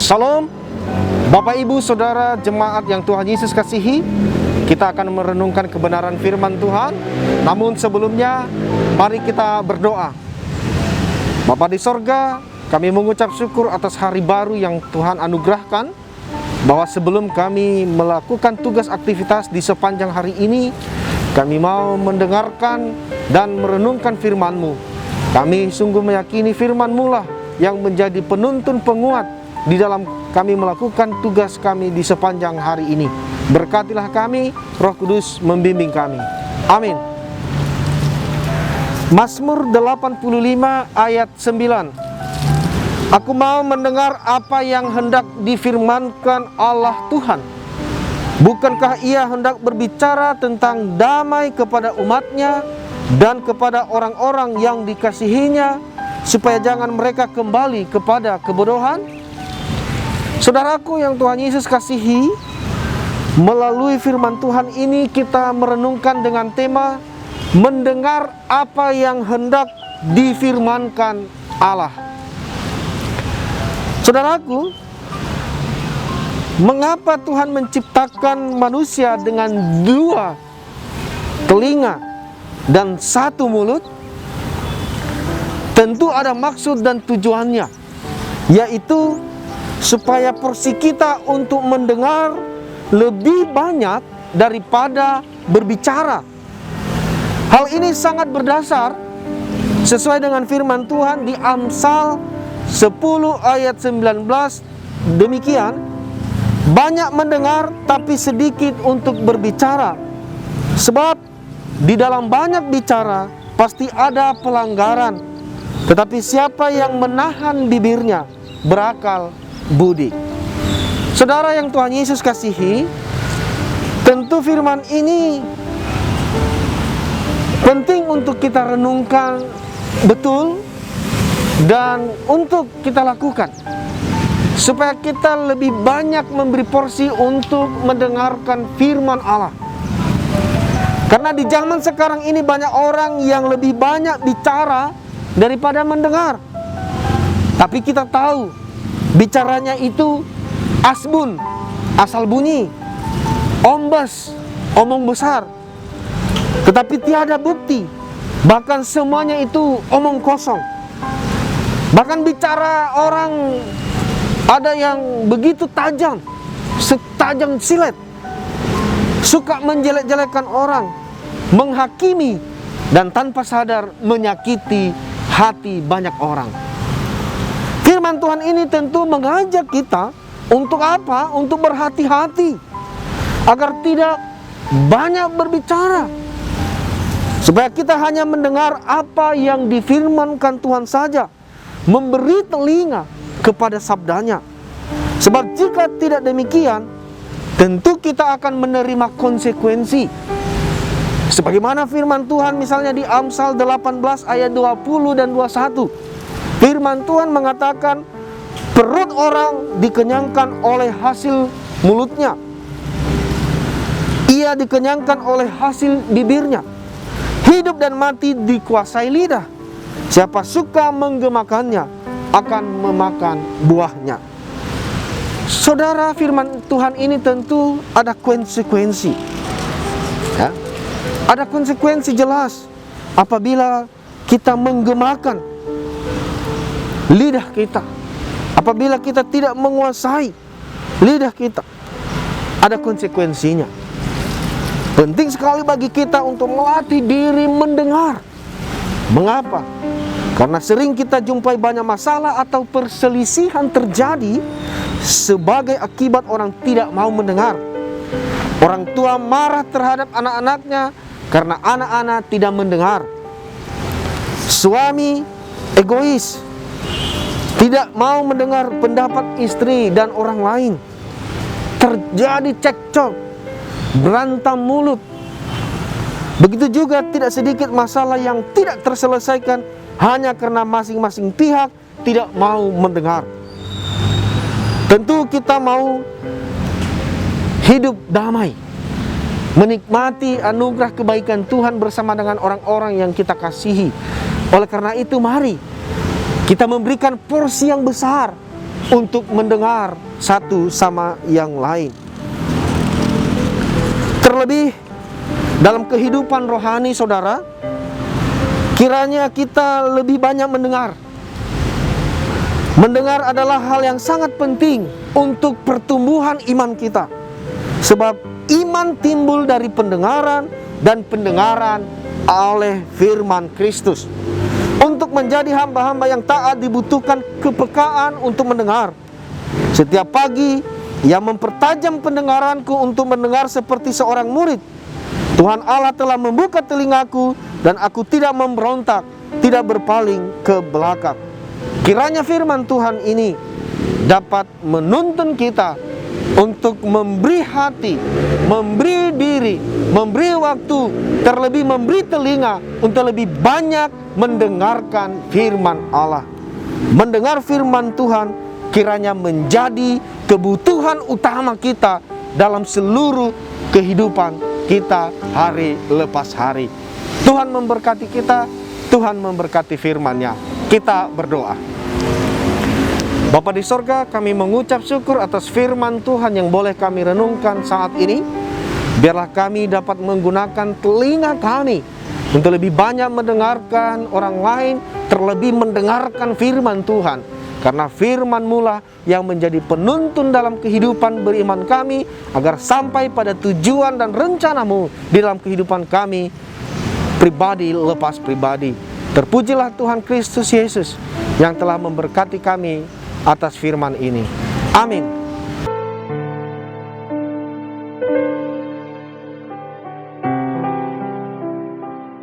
Salam, Bapak Ibu Saudara jemaat yang Tuhan Yesus kasihi. Kita akan merenungkan kebenaran firman Tuhan. Namun sebelumnya, mari kita berdoa. Bapa di sorga, kami mengucap syukur atas hari baru yang Tuhan anugerahkan, bahwa sebelum kami melakukan tugas aktivitas di sepanjang hari ini, kami mau mendengarkan dan merenungkan firman-Mu. Kami sungguh meyakini firman-Mu lah yang menjadi penuntun penguat di dalam kami melakukan tugas kami di sepanjang hari ini. Berkatilah kami, Roh Kudus membimbing kami. Amin. Mazmur 85 ayat 9. Aku mau mendengar apa yang hendak difirmankan Allah Tuhan. Bukankah Ia hendak berbicara tentang damai kepada umat-Nya dan kepada orang-orang yang dikasihinya, supaya jangan mereka kembali kepada kebodohan? Saudaraku yang Tuhan Yesus kasihi, melalui firman Tuhan ini kita merenungkan dengan tema mendengar apa yang hendak difirmankan Allah. Saudaraku, mengapa Tuhan menciptakan manusia dengan dua telinga dan satu mulut? Tentu ada maksud dan tujuannya, yaitu supaya porsi kita untuk mendengar lebih banyak daripada berbicara. Hal ini sangat berdasar sesuai dengan firman Tuhan di Amsal 10 ayat 19 demikian, banyak mendengar tapi sedikit untuk berbicara, sebab di dalam banyak bicara pasti ada pelanggaran, tetapi siapa yang menahan bibirnya berakal budi. Saudara yang Tuhan Yesus kasihi, tentu firman ini penting untuk kita renungkan betul dan untuk kita lakukan, supaya kita lebih banyak memberi porsi untuk mendengarkan firman Allah. Karena di zaman sekarang ini banyak orang yang lebih banyak bicara daripada mendengar. Tapi kita tahu bicaranya itu asbun, asal bunyi, ombas, omong besar, tetapi tiada bukti. Bahkan semuanya itu omong kosong. Bahkan bicara orang ada yang begitu tajam, setajam silet, suka menjelek-jelekan orang, menghakimi, dan tanpa sadar menyakiti hati banyak orang. Firman Tuhan ini tentu mengajak kita untuk apa? Untuk berhati-hati agar tidak banyak berbicara, supaya kita hanya mendengar apa yang difirmankan Tuhan saja, memberi telinga kepada sabdanya. Sebab jika tidak demikian, tentu kita akan menerima konsekuensi. Sebagaimana firman Tuhan misalnya di Amsal 18 ayat 20 dan 21. Firman Tuhan mengatakan, perut orang dikenyangkan oleh hasil mulutnya, ia dikenyangkan oleh hasil bibirnya. Hidup dan mati dikuasai lidah. Siapa suka menggemakannya akan memakan buahnya. Saudara, firman Tuhan ini tentu ada konsekuensi, ya? Ada konsekuensi jelas apabila kita menggemakan lidah kita, apabila kita tidak menguasai lidah kita, ada konsekuensinya. Penting sekali bagi kita untuk melatih diri mendengar. Mengapa? Karena sering kita jumpai banyak masalah atau perselisihan terjadi sebagai akibat orang tidak mau mendengar. Orang tua marah terhadap anak-anaknya karena anak-anak tidak mendengar. Suami egois, tidak mau mendengar pendapat istri dan orang lain. Terjadi cekcok, berantem mulut. Begitu juga tidak sedikit masalah yang tidak terselesaikan hanya karena masing-masing pihak tidak mau mendengar. Tentu kita mau hidup damai, menikmati anugerah kebaikan Tuhan bersama dengan orang-orang yang kita kasihi. Oleh karena itu, mari kita memberikan porsi yang besar untuk mendengar satu sama yang lain. Terlebih dalam kehidupan rohani saudara, kiranya kita lebih banyak mendengar. Mendengar adalah hal yang sangat penting untuk pertumbuhan iman kita. Sebab iman timbul dari pendengaran, dan pendengaran oleh firman Kristus. Untuk menjadi hamba-hamba yang taat dibutuhkan kepekaan untuk mendengar. Setiap pagi ia mempertajam pendengaranku untuk mendengar seperti seorang murid. Tuhan Allah telah membuka telingaku dan aku tidak memberontak, tidak berpaling ke belakang. Kiranya firman Tuhan ini dapat menuntun kita untuk memberi hati, memberi diri, memberi waktu, terlebih memberi telinga untuk lebih banyak mendengarkan firman Allah. Mendengar firman Tuhan kiranya menjadi kebutuhan utama kita dalam seluruh kehidupan kita hari lepas hari. Tuhan memberkati kita, Tuhan memberkati firman-Nya. Kita berdoa. Bapa di sorga, kami mengucap syukur atas firman Tuhan yang boleh kami renungkan saat ini. Biarlah kami dapat menggunakan telinga kami untuk lebih banyak mendengarkan orang lain, terlebih mendengarkan firman Tuhan. Karena firman-Mu lah yang menjadi penuntun dalam kehidupan beriman kami, agar sampai pada tujuan dan rencana-Mu di dalam kehidupan kami, pribadi lepas pribadi. Terpujilah Tuhan Kristus Yesus yang telah memberkati kami atas firman ini. Amin.